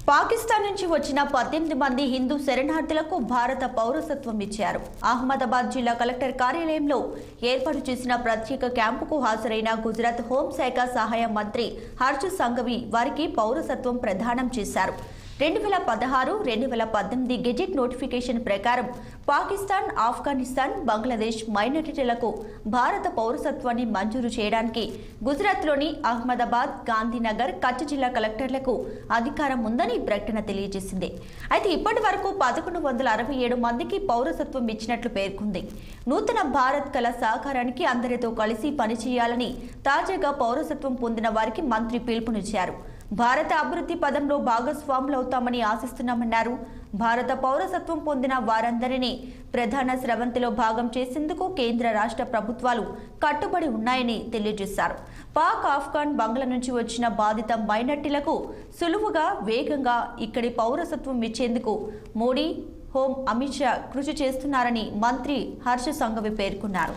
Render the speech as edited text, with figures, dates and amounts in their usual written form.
పాకిస్తాన్ నుంచి వచ్చిన 18 మంది హిందూ శరణార్థులకు భారత పౌరసత్వం ఇచ్చారు. అహ్మదాబాద్ జిల్లా కలెక్టర్ కార్యాలయంలో ఏర్పాటు చేసిన ప్రత్యేక క్యాంపుకు హాజరైన గుజరాత్ హోంశాఖ సహాయ మంత్రి హర్ష్ సంఘవి వారికి పౌరసత్వం ప్రదానం చేశారు. 2016-2018 గెజెట్ నోటిఫికేషన్ ప్రకారం పాకిస్తాన్, ఆఫ్ఘనిస్తాన్, బంగ్లాదేశ్ మైనారిటీలకు భారత పౌరసత్వాన్ని మంజూరు చేయడానికి గుజరాత్లోని అహ్మదాబాద్, గాంధీనగర్, కచ్ జిల్లా కలెక్టర్లకు అధికారం ఉందని ప్రకటన తెలియజేసింది. అయితే ఇప్పటి వరకు 1167 మందికి పౌరసత్వం ఇచ్చినట్లు పేర్కొంది. నూతన భారత్ కళ సాకారానికి అందరితో కలిసి పనిచేయాలని తాజాగా పౌరసత్వం పొందిన వారికి మంత్రి పిలుపునిచ్చారు. భారత అభివృద్ధి పదంలో భాగస్వాములవుతామని ఆశిస్తున్నామన్నారు. భారత పౌరసత్వం పొందిన వారందరినీ ప్రధాన స్రవంతిలో భాగం చేసేందుకు కేంద్ర రాష్ట్ర ప్రభుత్వాలు కట్టుబడి ఉన్నాయని తెలియజేశారు. పాక్, ఆఫ్ఘన్, బంగ్లా నుంచి వచ్చిన బాధిత మైనారిటీలకు సులువుగా, వేగంగా ఇక్కడి పౌరసత్వం ఇచ్చేందుకు మోడీ, హోం అమిత్ షా కృషి చేస్తున్నారని మంత్రి హర్ష్ సంఘవి పేర్కొన్నారు.